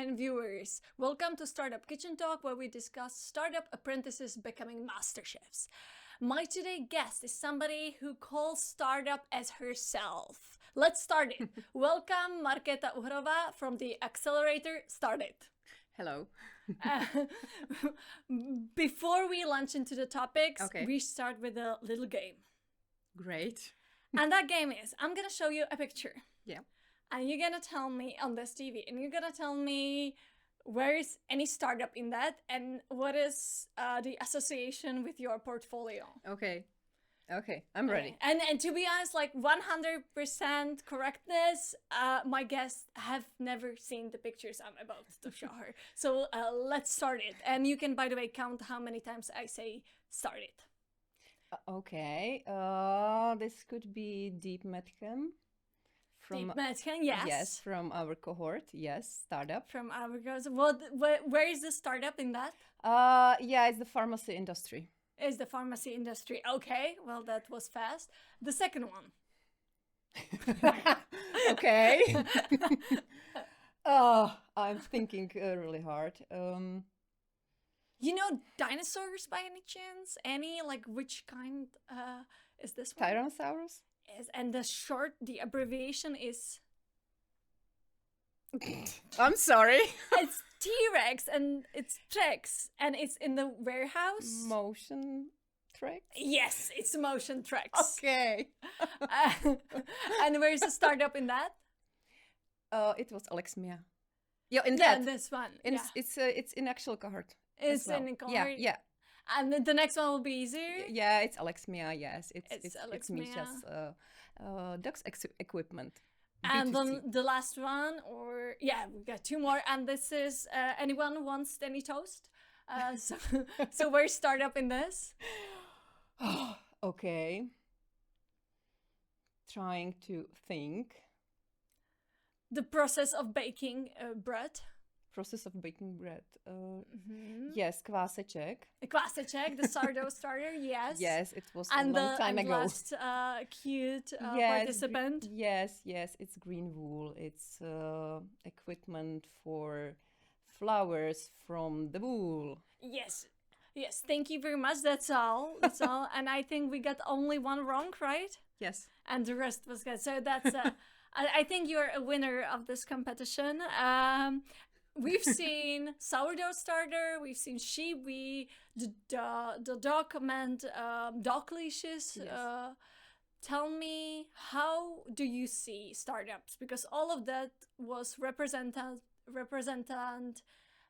and viewers. Welcome to Startup Kitchen Talk, where we discuss startup apprentices becoming master chefs. My today guest is somebody who calls startup as herself. Let's start it. Welcome, Marketa Uhrova from the Accelerator. Start it. Hello. Before we launch into the topics, Okay. we start with a little game. Great. And that game is, I'm going to show you a picture. Yeah. And you're going to tell me on this TV, and you're going to tell me where is any startup in that and what is the association with your portfolio. Okay. I'm ready. And to be honest, like 100% correctness, my guests have never seen the pictures I'm about to show her. So let's start it. And you can, by the way, count how many times I say start it. Okay. This could be Deep Metchem. Deep Metchem, yes. Yes, from our cohort. Yes, startup. From our girls. Where is the startup in that? Yeah, it's the pharmacy industry. Is the pharmacy industry. Okay, well, that was fast. The second one. Okay. I'm thinking really hard. You know dinosaurs by any chance? Any, like, which kind is this one? Tyrannosaurus? Yes, and the abbreviation is... I'm sorry. It's T-Rex and it's Trex and it's in the warehouse. MotionTrex? Yes, it's MotionTrex. Okay. And where's the startup in that? It was Alexmia. Yeah, in Yeah, that. this one. It's in actual cohort. It's well. in the cohort. Yeah. And the next one will be easier. Yeah, it's Alexmia. Yes, it's Alexmia. Micha's Dux equipment. And B2C. then the last one, we got two more. And this is anyone wants any toast? So where's startup in this? Okay. Trying to think. The process of baking bread. Process of baking bread. Yes, kváseček. Kváseček, the sourdough starter, yes. Yes, it was a long time ago. And the last cute participant. Yes, it's green wool. It's equipment for flowers from the wool. Yes, thank you very much. That's all. And I think we got only one wrong, right? Yes. And the rest was good. So that's, I think you're a winner of this competition. We've seen sourdough starter, we've seen shiwi, the document, dog leashes. Yes. Tell me, how do you see startups? Because all of that was representant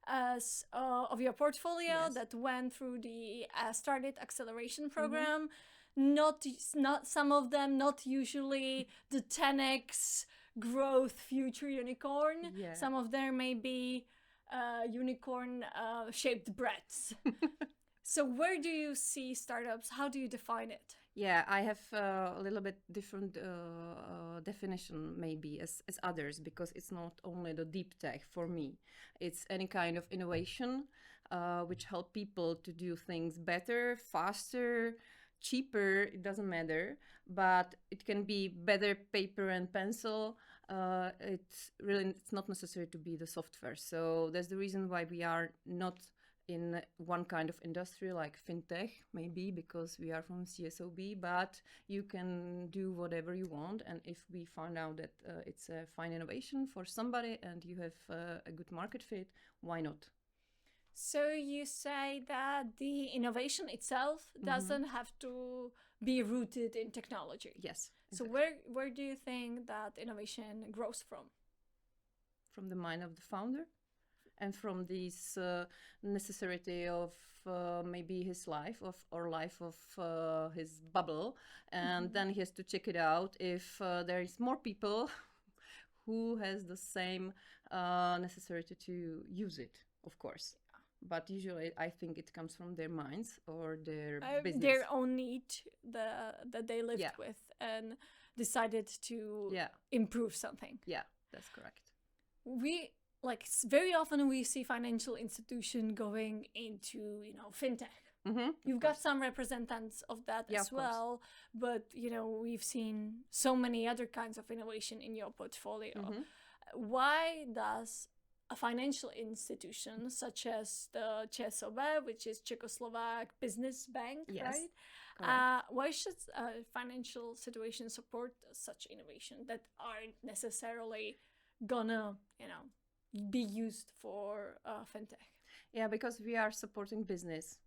as of your portfolio. Yes. That went through the started acceleration program. Not some of them, not usually the 10x growth future unicorn. Yeah. Some of them may be unicorn shaped breads. So where do you see startups? How do you define it? Yeah, I have a little bit different definition maybe as others, because it's not only the deep tech for me. It's any kind of innovation which help people to do things better, faster, cheaper, it doesn't matter, but it can be better paper and pencil. It's not necessary to be the software. So that's the reason why we are not in one kind of industry like fintech, maybe because we are from CSOB, but you can do whatever you want. And if we find out that it's a fine innovation for somebody and you have a good market fit, why not? So you say that the innovation itself doesn't have to be rooted in technology. Yes. So Exactly. where do you think that innovation grows from? From the mind of the founder and from this necessity of maybe his life or life of his bubble. And then he has to check it out if there is more people who has the same necessity to use it, of course. But usually I think it comes from their minds or their business. Their own need that they lived with and decided to improve something. Yeah, that's correct. We very often we see financial institution going into fintech. You've got some representatives of that as well, but we've seen so many other kinds of innovation in your portfolio. Why does a financial institution such as the CSOB, which is Czechoslovak Business Bank, Yes, right? correct. Why should financial situations support such innovation that aren't necessarily gonna, be used for fintech? Yeah, because we are supporting business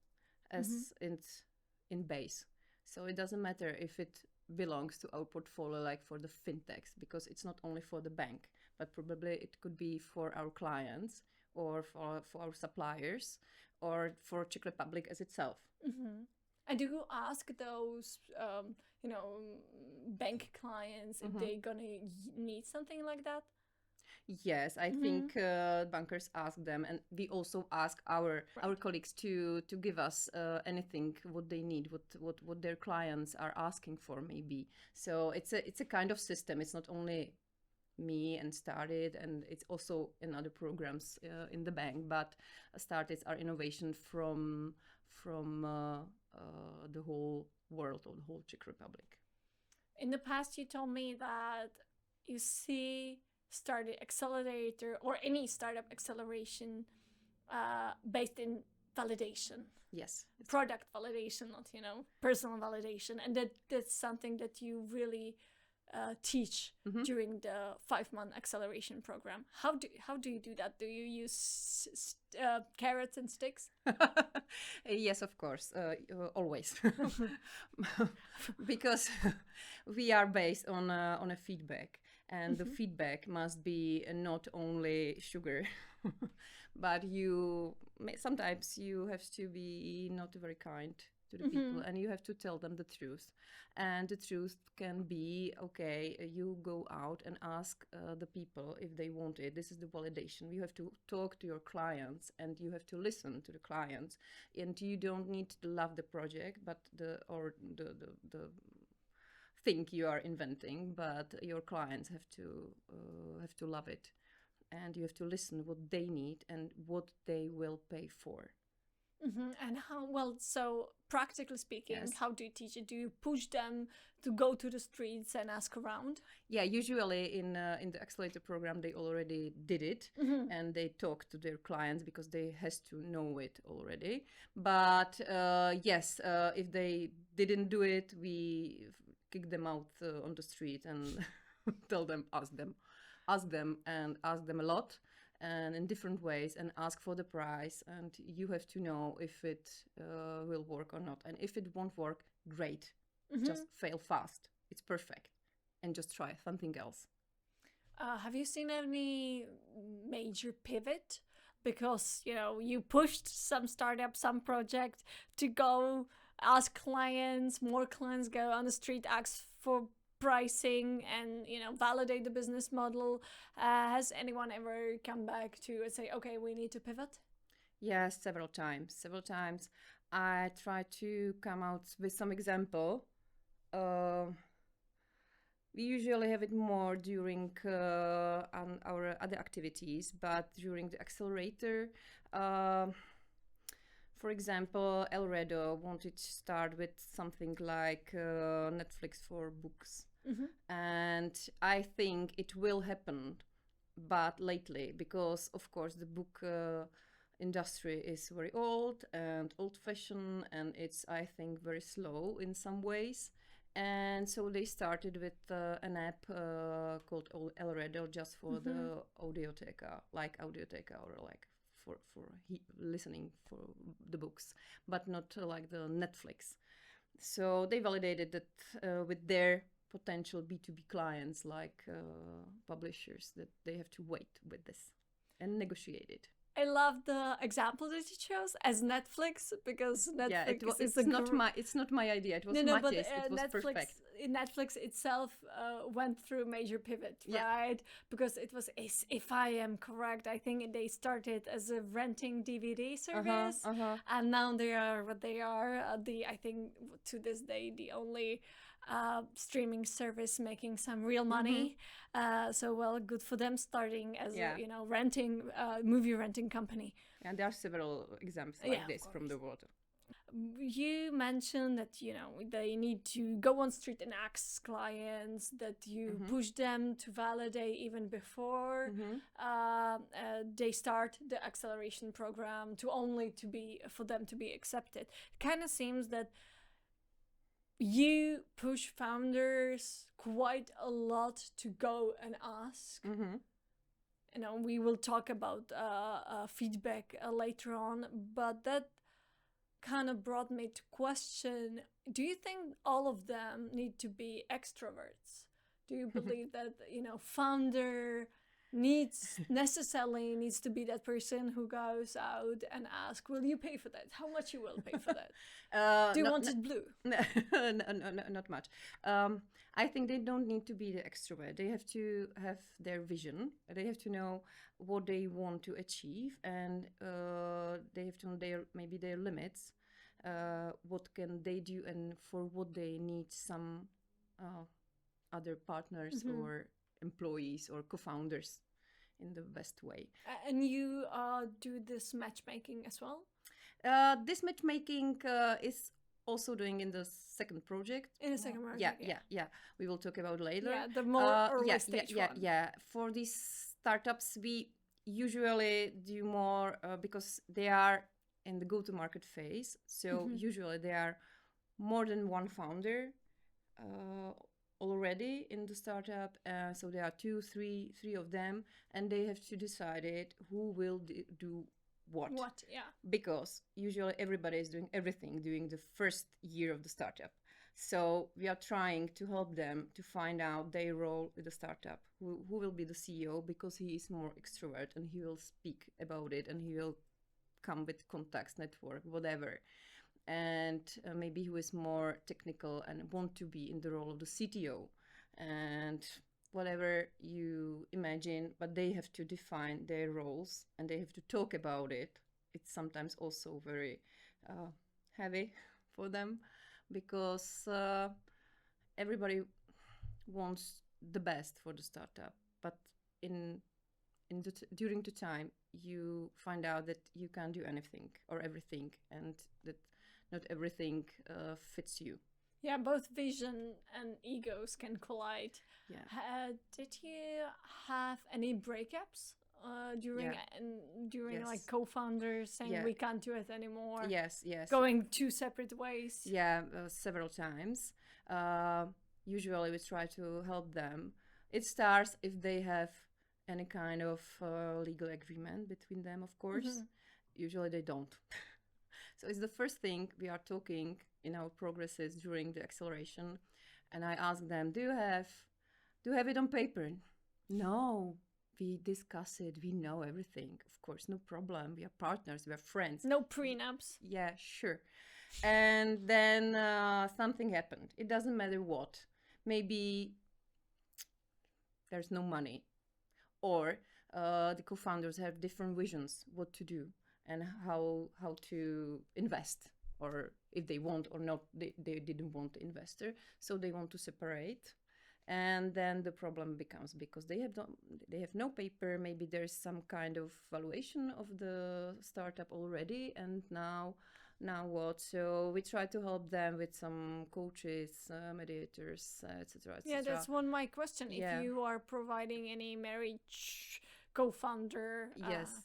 Mm-hmm. as in base. So it doesn't matter if it belongs to our portfolio, like for the fintechs, because it's not only for the bank, but probably it could be for our clients or for our suppliers or for Czech Republic as itself. Mm-hmm. And do you ask those, bank clients if they're gonna need something like that? Yes, I think bankers ask them, and we also ask our Right. colleagues to give us anything what they need, what their clients are asking for, maybe. So it's a kind of system. It's not only me and Started, and it's also in other programs in the bank, but Started our innovation from the whole world or the whole Czech Republic. In the past, you told me that you see started accelerator or any startup acceleration based in validation, Yes. product validation, not personal validation, and that's something that you really teach during the 5-month acceleration program. How do you do that? Do you use carrots and sticks? Yes, of course, always, because we are based on a feedback, and the feedback must be not only sugar, but sometimes you have to be not very kind to the people, and you have to tell them the truth. And the truth can be, okay, you go out and ask the people if they want it. This is the validation. You have to talk to your clients, and you have to listen to the clients, and you don't need to love the project, but the thing you are inventing, but your clients have to love it, and you have to listen what they need and what they will pay for. And how well? So practically speaking, Yes. how do you teach it? Do you push them to go to the streets and ask around? Yeah, usually in the Accelerator program they already did it, and they talk to their clients because they has to know it already. But yes, if they didn't do it, we kick them out on the street and tell them, ask them, and ask them a lot and in different ways, and ask for the price, and you have to know if it will work or not. And if it won't work, great, just fail fast, it's perfect, and just try something else. Have you seen any major pivot? Because you pushed some startup, some project to go ask clients, more clients go on the street, ask for pricing, and validate the business model. Has anyone ever come back to and say, okay, we need to pivot? Yes, several times. I try to come out with some example. We usually have it more during on our other activities, but during the Accelerator, for example, Elredo wanted to start with something like Netflix for books. And I think it will happen, but lately, because of course the book industry is very old and old-fashioned, and it's, I think, very slow in some ways. And so they started with an app called Elredo, just for the audioteca, like audioteca, or like for listening for the books, but not like the Netflix. So they validated that with their potential B2B clients, like publishers, that they have to wait with this and negotiate it. I love the example that you chose as Netflix, because Netflix is it's not my idea. It was no, but Matthijs. It was perfect. Netflix itself went through a major pivot, Yeah. right? Because it was, if I am correct, I think they started as a renting DVD service, and now they are what they are. I think to this day the only streaming service making some real money. So well, good for them, starting as a renting movie renting company. And there are several examples like this from the world. You mentioned that they need to go on street and ask clients, that you push them to validate even before they start the acceleration program, for them to be accepted. It kind of seems that you push founders quite a lot to go and ask. We will talk about feedback later on, but that kind of brought me to question, do you think all of them need to be extroverts? Do you believe that founder necessarily needs to be that person who goes out and asks, will you pay for that? How much you will pay for that? Do you want it blue? No, not much. I think they don't need to be the extrovert. They have to have their vision. They have to know what they want to achieve, and they have to know maybe their limits. What can they do, and for what they need some other partners or employees or co-founders in the best way. And you do this matchmaking as well? This matchmaking is also doing in the second project. In the second project, yeah. We will talk about later. Yeah, the more early stage one. Yeah. For these startups, we usually do more because they are in the go-to-market phase. So usually there are more than one founder already in the startup. So there are three of them, and they have to decide who will do what. Yeah. Because usually everybody is doing everything during the first year of the startup. So we are trying to help them to find out their role with the startup. Who will be the CEO, because he is more extrovert and he will speak about it and he will come with contacts, network, whatever. And maybe who is more technical and want to be in the role of the CTO and whatever you imagine, but they have to define their roles and they have to talk about it. It's sometimes also very heavy for them, because everybody wants the best for the startup, but during the time you find out that you can't do anything or everything, and that not everything fits you. Yeah, both vision and egos can collide. Yeah. Did you have any breakups during Yes. like co-founders saying we can't do it anymore? Yes. Going two separate ways? Yeah, several times. Usually we try to help them. It starts if they have any kind of legal agreement between them, of course. Usually they don't. So it's the first thing we are talking in our progresses during the acceleration, and I ask them, do you have it on paper? No, we discuss it, we know everything. Of course, no problem. We are partners, we are friends. No prenups. Yeah, sure. And then something happened. It doesn't matter what. Maybe there's no money, or the co-founders have different visions what to do and how to invest, or if they want or not. They didn't want the investor, so they want to separate. And then the problem becomes, because they have no paper, maybe there's some kind of valuation of the startup already, and now what? So we try to help them with some coaches, mediators, etc. Yeah, that's one of my question. If you are providing any marriage co-founder yes,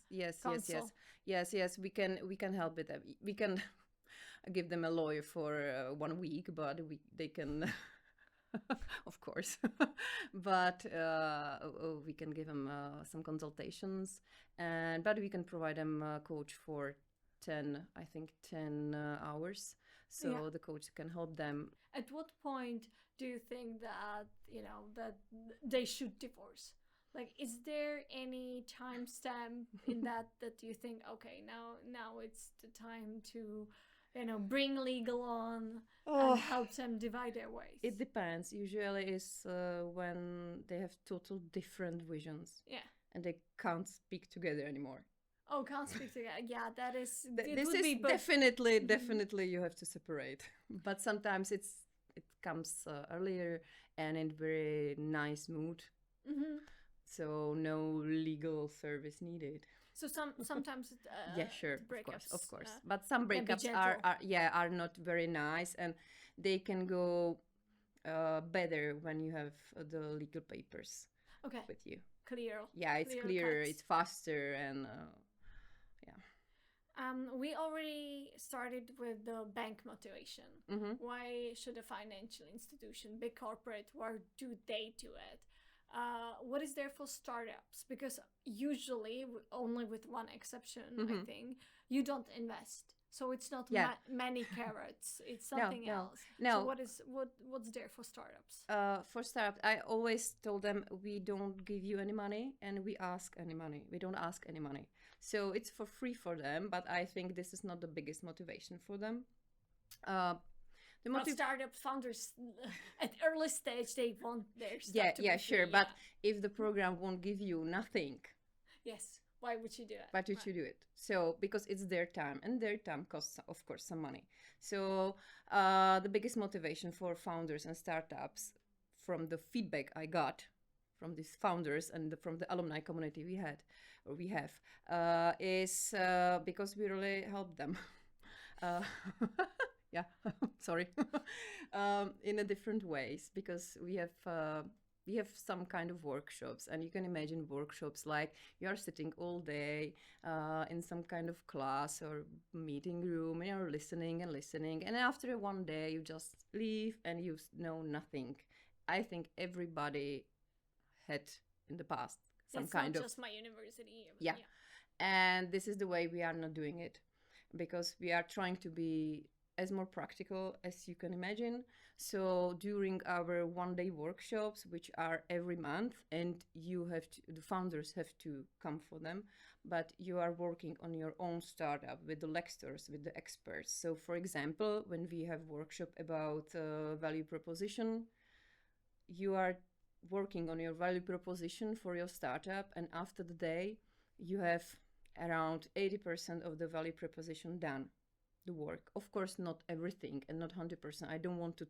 we can help with that. We can give them a lawyer for 1 week, but they can of course but we can give them some consultations, but we can provide them a coach for 10 hours, so the coach can help them. At what point do you think that that they should divorce? Like, is there any timestamp in that you think, okay, now it's the time to bring legal on and help them divide their ways? It depends. Usually is when they have total different visions. Yeah. And they can't speak together anymore. Oh, can't speak together. Yeah, that is. This is definitely you have to separate. But sometimes it comes earlier and in very nice mood. So no legal service needed. So sometimes Yeah, sure, the breakups, of course. But some can be breakups gentle. are not very nice, and they can go better when you have the legal papers Okay, with you. clear. Yeah, it's clear clearer, cuts. it's faster, and yeah. We already started with the bank motivation. Mm-hmm. Why should a financial institution, big corporate, why do they do it? What is there for startups? Because usually, only with one exception, I think, you don't invest. So it's not Yeah. many carrots. It's No, something no, else. no. So what's there for startups? For startups, I always told them we don't give you any money and we ask any money. We don't ask any money. So it's for free for them, but I think this is not the biggest motivation for them. But startup founders at early stage, they want their stuff to be sure. free, But if the program won't give you nothing, yes, why would you do it? why would you do it? So because it's their time, and their time costs, of course, some money. So the biggest motivation for founders and startups, from the feedback I got from these founders and from the alumni community we have, is because we really help them. Yeah, sorry, in a different ways, because we have some kind of workshops, and you can imagine workshops like you are sitting all day in some kind of class or meeting room, and you're listening and listening, and after one day you just leave and you know nothing. I think everybody had in the past some it's kind not of just my university. Yeah. And this is the way we are not doing it, because we are trying to be as more practical as you can imagine. So during our one-day workshops, which are every month, and the founders have to come for them, but you are working on your own startup with the lecturers, with the experts. So for example, when we have workshop about value proposition, you are working on your value proposition for your startup, and after the day, you have around 80% of the value proposition done. The work, of course, not everything and not 100%. I don't want to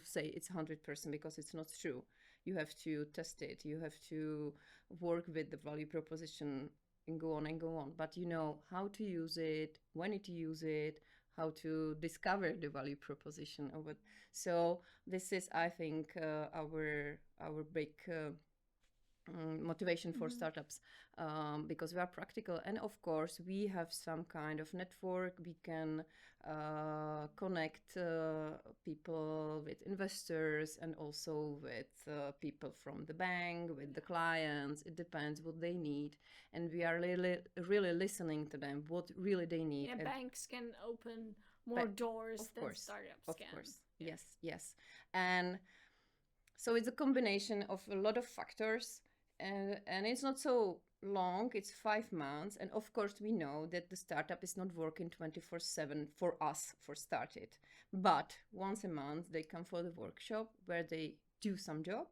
say it's 100% because it's not true. You have to test it, you have to work with the value proposition and go on, but you know how to use it, when to use it, how to discover the value proposition of it. So this is, I think, our big motivation for startups, because we are practical, and of course we have some kind of network. We can connect people with investors, and also with people from the bank, with the clients. It depends what they need, and we are really listening to them, what really they need. Yeah, banks can open more doors than startups can. Of course, yes. And so it's a combination of a lot of factors, and it's not so long, it's 5 months. And of course, we know that the startup is not working 24/7 for us for started, but once a month they come for the workshop where they do some job.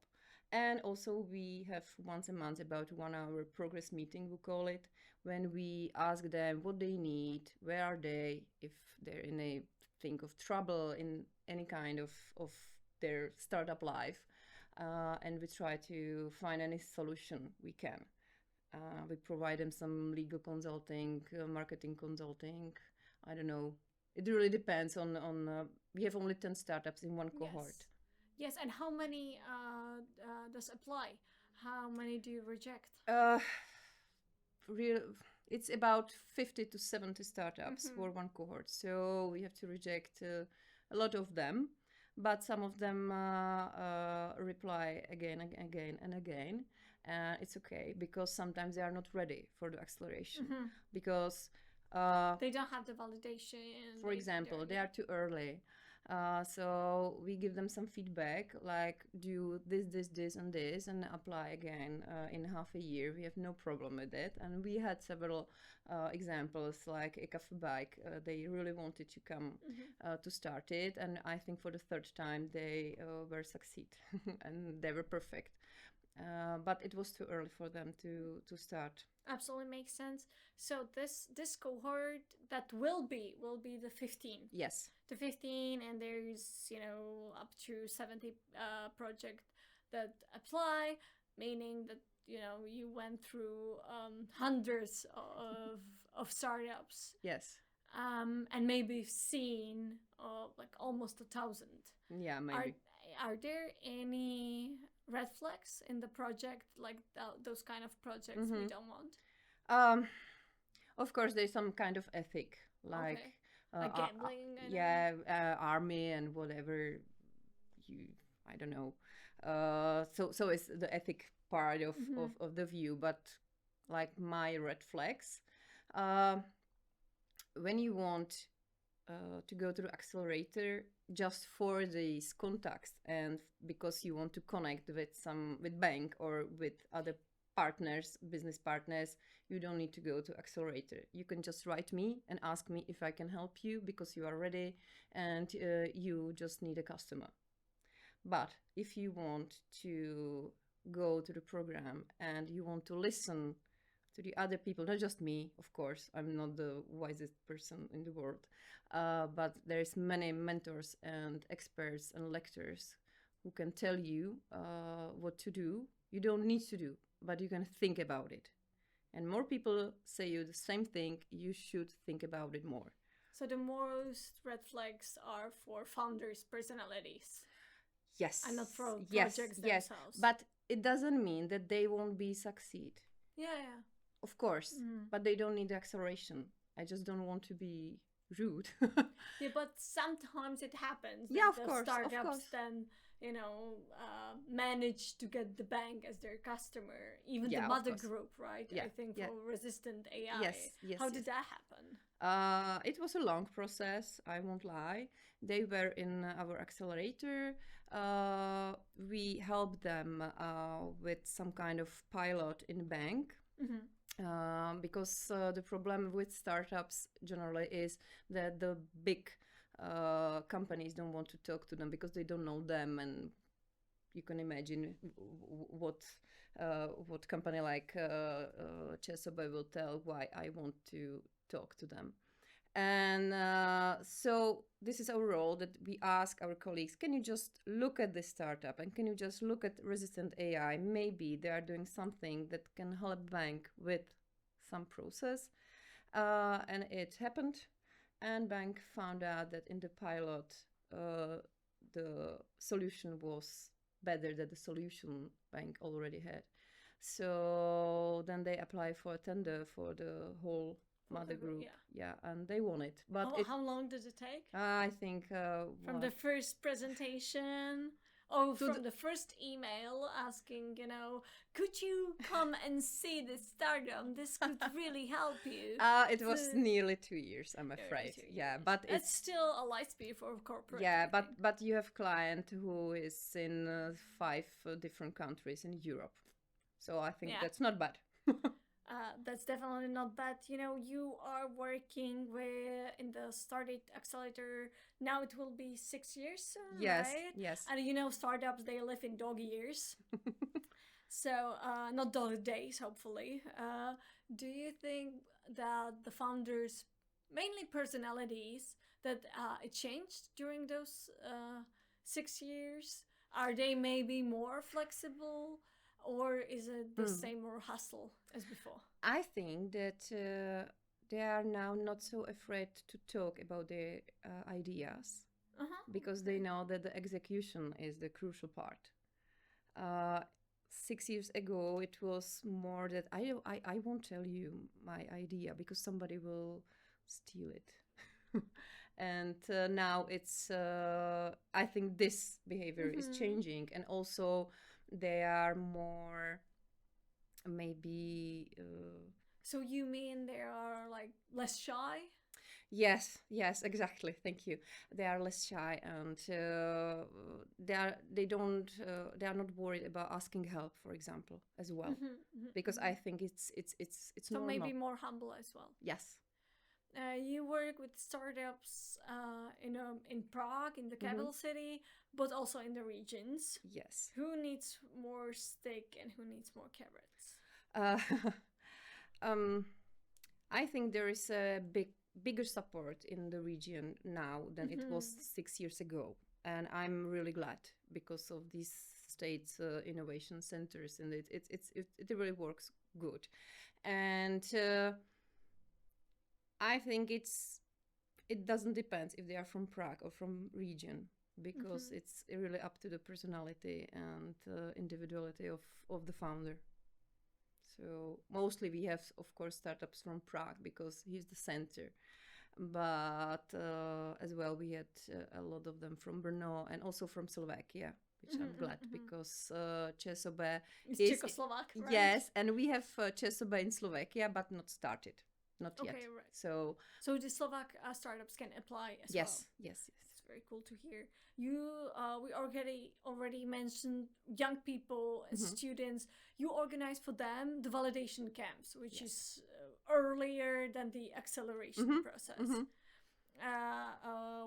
And also we have once a month about 1 hour progress meeting, we call it, when we ask them what they need, where are they, if they're in a think of trouble in any kind of their startup life. And we try to find any solution we can. We provide them some legal consulting, marketing consulting. I don't know. It really depends on we have only 10 startups in one cohort. Yes, and how many does apply? How many do you reject? It's about 50 to 70 startups for one cohort. So we have to reject a lot of them. But some of them reply again and again and again. It's okay, because sometimes they are not ready for the acceleration, because they don't have the validation. For example, they are too early. So we give them some feedback, like do this, and this, and apply again in half a year. We have no problem with it. And we had several examples, like a cafe bike. They really wanted to come to start it. And I think for the third time they were succeed and they were perfect. But it was too early for them to start. Absolutely makes sense. So this cohort that will be the 15. Yes. The 15, and there's up to 70 projects that apply, meaning that you went through hundreds of startups. Yes. And maybe seen like almost 1,000. Yeah, maybe. Are there any red flags in the project, like those kind of projects we don't want? Of course, there's some kind of ethic, like like gambling. Army and whatever. I don't know. So it's the ethic part of the view, but like my red flags. When you want to go to the accelerator just for these contacts and because you want to connect with bank or with other partners, business partners, you don't need to go to accelerator. You can just write me and ask me if I can help you because you are ready and you just need a customer. But if you want to go to the program and you want to listen to the other people, not just me, of course, I'm not the wisest person in the world, but there's many mentors and experts and lecturers who can tell you what to do. You don't need to do, but you can think about it. And more people say you the same thing, you should think about it more. So the most red flags are for founders' personalities. Yes. And not for projects themselves. Yes. But it doesn't mean that they won't be succeed. Yeah. Of course, but they don't need acceleration. I just don't want to be rude. Yeah, but sometimes it happens. Yeah, of course. Startups then, manage to get the bank as their customer, even the mother group, right? Yeah, I think for Resistant AI. Yes. How did that happen? It was a long process, I won't lie. They were in our accelerator. We helped them with some kind of pilot in bank. Because the problem with startups generally is that the big companies don't want to talk to them because they don't know them, and you can imagine what company like CSOB will tell why I want to talk to them. And so this is our role, that we ask our colleagues, can you just look at this startup and can you just look at Resistant AI? Maybe they are doing something that can help bank with some process. And it happened. And bank found out that in the pilot, the solution was better than the solution bank already had. So then they applied for a tender for the whole mother group, and they won it. But how long did it take? I think from the first presentation, from the first email asking, could you come and see this startup? This could really help you. It was nearly 2 years, I'm afraid. But it's still a light speed for corporate. Yeah, but you have client who is in 5 different countries in Europe, so I think that's not bad. That's definitely not bad. You are working in the Startup Accelerator. Now it will be 6 years soon, right? Yes. And startups, they live in dog years. So, not dog days, hopefully. Do you think that the founders, mainly personalities, that it changed during those 6 years? Are they maybe more flexible? Or is it the same or hustle as before? I think that they are now not so afraid to talk about their ideas because they know that the execution is the crucial part. 6 years ago, it was more that I won't tell you my idea because somebody will steal it. And now it's, I think this behavior is changing, and also they are more maybe so you mean they are like less shy? Yes, exactly, thank you. They are less shy, and they are not worried about asking help, for example, as well, because I think it's so normal. Maybe more humble as well. Yes. You work with startups in Prague, in the capital city, but also in the regions. Yes. Who needs more stick and who needs more carrots? I think there is a bigger support in the region now than it was 6 years ago, and I'm really glad because of these states innovation centers, and it really works good. And I think it doesn't depend if they are from Prague or from region, because it's really up to the personality and individuality of the founder. So mostly we have, of course, startups from Prague because he's the center. But as well, we had a lot of them from Brno and also from Slovakia, which I'm glad because CSOB It's is Czechoslovak, right? Yes, and we have CSOB in Slovakia, but not started, not yet. Okay, right. So the Slovak startups can apply as well. Yes. It's very cool to hear. We already mentioned young people and students. You organize for them the validation camps, which is earlier than the acceleration process.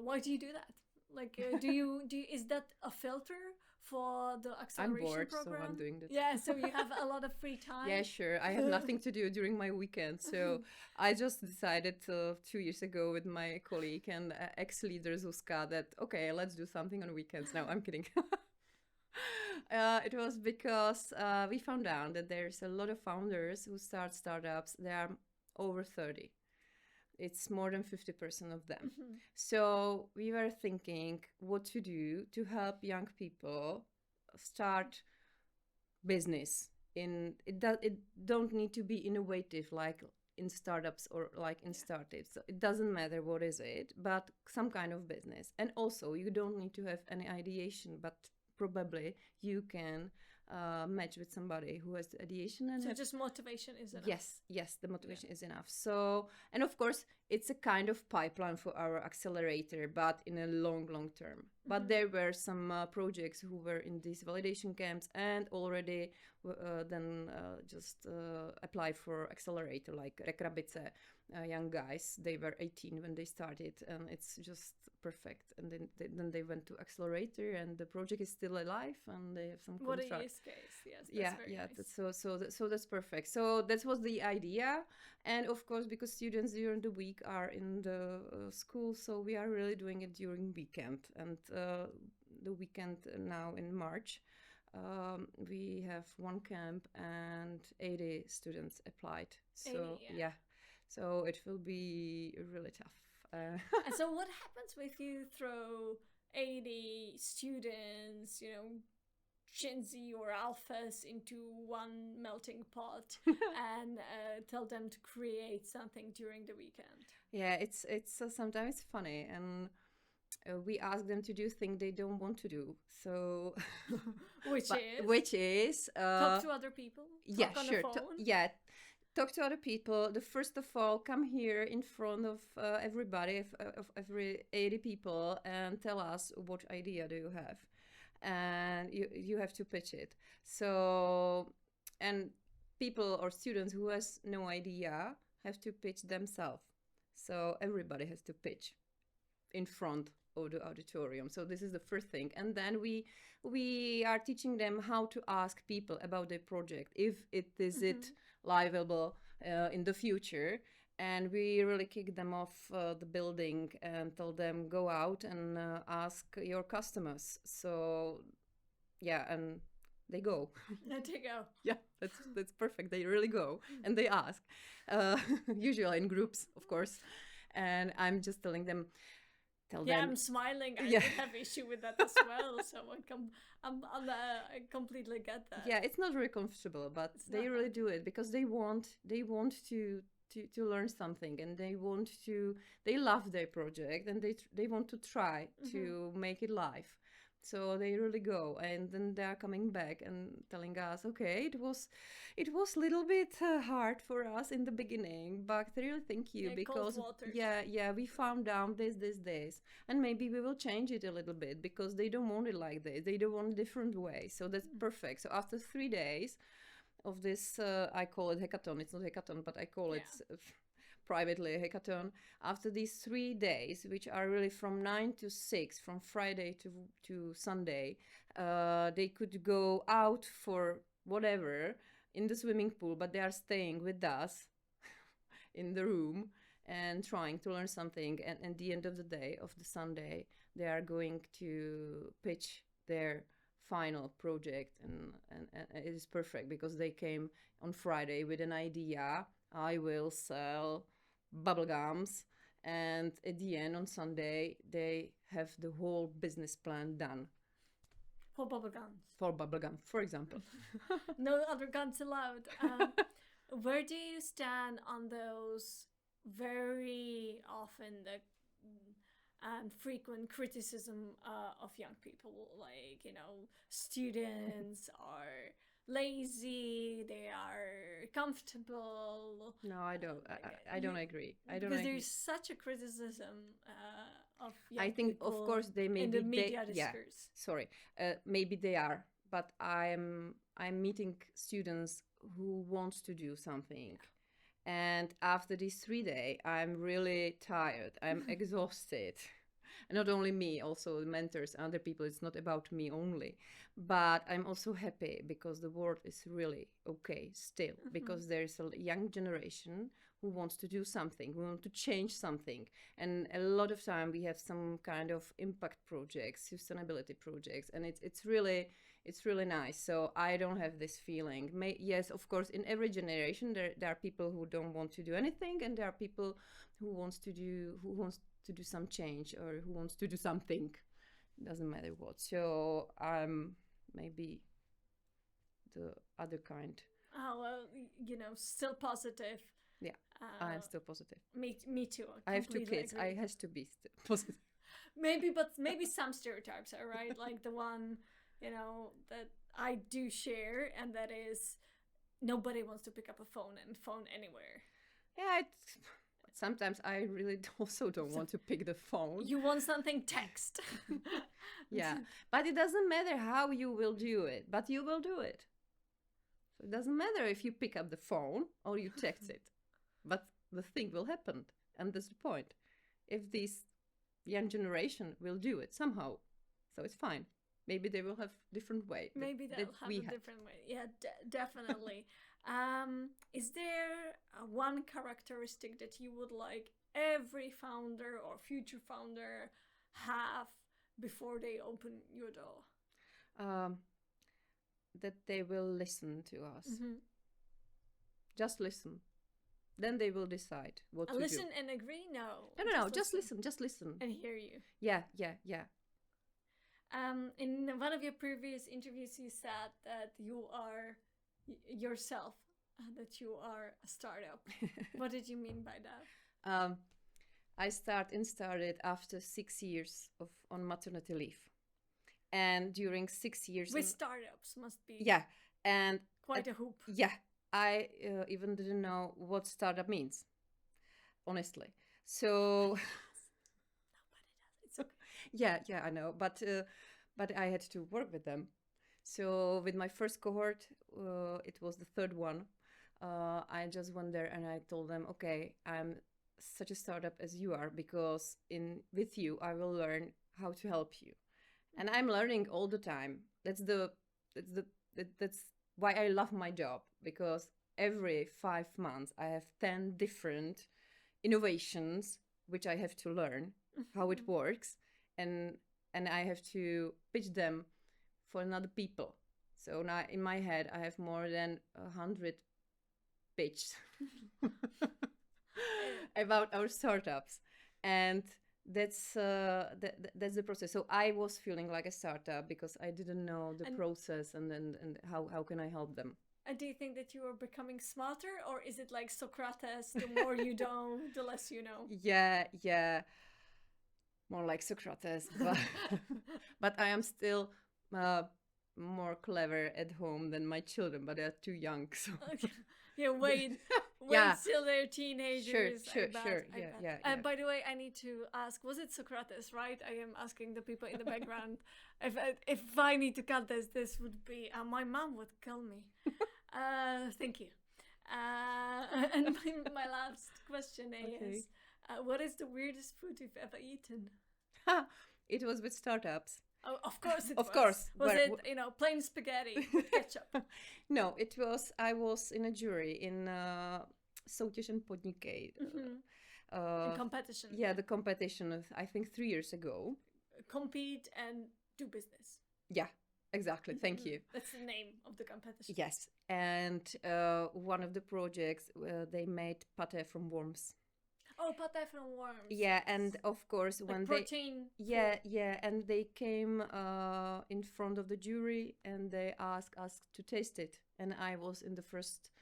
Why do you do that? Like, is that a filter for the acceleration I'm bored, program? so I'm doing that. Yeah, so you have a lot of free time. Yeah, sure. I have nothing to do during my weekend, so I just decided 2 years ago with my colleague and ex-leader Zuzka that okay, let's do something on weekends. No, I'm kidding. It was because we found out that there's a lot of founders who start startups. They are over 30. It's more than 50% of them. So we were thinking what to do to help young people start business. It don't need to be innovative like in startups or like in startups. So it doesn't matter what is it, but some kind of business. And also you don't need to have any ideation, but probably you can match with somebody who has the ideation. And so just motivation is enough. Yes, the motivation is enough. So, and of course, it's a kind of pipeline for our accelerator, but in a long term. But there were some projects who were in these validation camps and already then just applied for accelerator, like ReKrabice, young guys. They were 18 when they started, and it's just perfect. And then they went to accelerator, and the project is still alive, and they have some contract. What a use case! Yes, that's very nice. So that's perfect. So that was the idea, and of course, because students during the week are in the school, so we are really doing it during weekend. And the weekend now in March, we have one camp and 80 students applied. So 80, yeah. So it will be really tough. And so what happens if you throw 80 students, Gen Z or alphas into one melting pot and tell them to create something during the weekend? Yeah, it's sometimes funny, and we ask them to do things they don't want to do. So which is talk to other people. Talk on the phone. Talk to other people. First of all, come here in front of everybody, of every 80 people, and tell us what idea do you have, and you have to pitch it. So, and people or students who has no idea have to pitch themselves. So everybody has to pitch in front of the auditorium. So this is the first thing, and then we are teaching them how to ask people about their project, if it is it livable in the future. And we really kick them off the building and tell them go out and ask your customers. So yeah, and they go. They go. Yeah, that's perfect. They really go and they ask, usually in groups, of course. And I'm just telling them. I'm smiling. I don't have issue with that as well. So I completely get that. Yeah, it's not very comfortable, but they really do it because they want to learn something, and they love their project, and they want to try to make it live. So they really go, and then they are coming back and telling us, okay, it was a little bit hard for us in the beginning, but really thank you, because we found out this, and maybe we will change it a little bit because they don't want it like this. They don't want a different way. So that's perfect. So after 3 days of this, I call it hackathon. It's not hackathon, but I call it privately a hackathon. After these 3 days, which are really from 9 to 6, from Friday to Sunday, they could go out for whatever in the swimming pool, but they are staying with us in the room and trying to learn something. And at the end of the day, of the Sunday, they are going to pitch their final project, and it is perfect because they came on Friday with an idea. I will sell bubblegums, and at the end on Sunday they have the whole business plan done. For bubblegums. For bubblegum, for example. No other guns allowed. Where do you stand on those very often the and frequent criticism of young people, like, you know, students are lazy, they are comfortable? No, I don't. I don't agree. I don't because agree. there's such a criticism of young I think, of people course, they may in be the media yeah. discourse. Sorry, maybe they are, but I'm meeting students who wants to do something, and after these 3 days, I'm really tired. I'm exhausted. And not only me, also the mentors, other people. It's not about me only, but I'm also happy because the world is really okay still, because there's a young generation who wants to do something, who want to change something. And a lot of time we have some kind of impact projects, sustainability projects, and it's really nice. So I don't have this feeling. Yes, of course, in every generation there are people who don't want to do anything, and there are people who wants to do some change, or who wants to do something. Doesn't matter what. So I'm maybe the other kind. Oh, well, you know, still positive. Yeah, I'm still positive. Me too. I have 2 kids. Agree. I has to be still positive. Maybe some stereotypes are right, like the one, you know, that I do share, and that is nobody wants to pick up a phone and phone anywhere. Yeah, sometimes I really also don't want to pick the phone. You want something, text. Yeah, but it doesn't matter how you will do it, but you will do it. So it doesn't matter if you pick up the phone or you text it, but the thing will happen, and that's the point. If this young generation will do it somehow, so it's fine. Maybe they will have different way. Maybe they'll have a different way. Yeah, definitely. Is there one characteristic that you would like every founder or future founder have before they open your door? That they will listen to us. Just listen. Then they will decide what to listen do. And agree? No. No. Just listen. And hear you. Yeah. In one of your previous interviews, you said that you are yourself, that you are a startup. What did you mean by that? I started after 6 years on maternity leave, and during 6 years with startups must be and quite a hoop. Yeah, I even didn't know what startup means, honestly. So nobody does. It's okay. Yeah, I know, but I had to work with them. So with my first cohort, it was the third one. I just went there and I told them, okay, I'm such a startup as you are, because with you I will learn how to help you, and I'm learning all the time. That's why I love my job, because every 5 months I have 10 different innovations which I have to learn how it works, and I have to pitch them for another people. So now in my head I have more than 100 pitches about our startups, and that's the process. So I was feeling like a startup because I didn't know the process, and how can I help them. And do you think that you are becoming smarter, or is it like Socrates, the more you know, the less you know? Yeah. More like Socrates, but I am still more clever at home than my children, but they're too young. So okay. Yeah, wait till they're teenagers. Sure. Yeah. By the way, I need to ask, was it Socrates, right? I am asking the people in the background. If I need to cut this would be, my mom would kill me. Thank you. And my last question is, what is the weirdest food you've ever eaten? It was with startups. Oh, of course it was. Of course. Was it, plain spaghetti with ketchup? No, it was, I was in a jury in Soutěž and Podnikej. In competition. Yeah, the competition of, I think, 3 years ago. Compete and do business. Yeah. Exactly. Thank you. That's the name of the competition. Yes. And one of the projects, they made pate from worms. Oh, pate from worms. Yeah, and of course when protein. and they came in front of the jury and they asked us to taste it, and I was in the first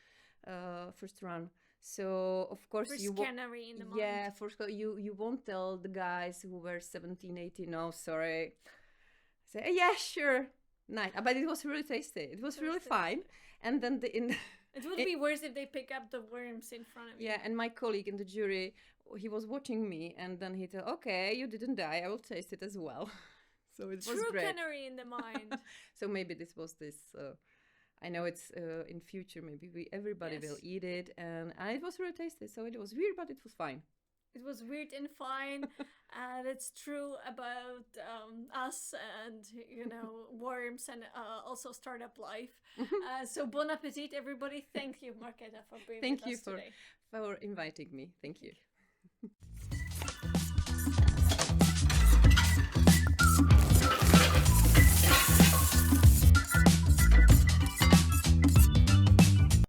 run. So of course First canary in the mind. Yeah, for sure you won't tell the guys who were 17, 18, no, sorry. Say, yeah, sure. Nice. But it was really tasty. It was really fine. And then it would be worse if they pick up the worms in front of you. Yeah, and my colleague in the jury, he was watching me, and then he said, okay, you didn't die, I will taste it as well. So it was great. True canary in the mind. So maybe this was this, I know it's in future, maybe everybody will eat it, and it was really tasty. So it was weird, but it was fine. It was weird and fine, and it's true about us and, worms and also startup life. So bon appetit, everybody. Thank you, Marketa, for being with us today. Thank you for inviting me. Thank you.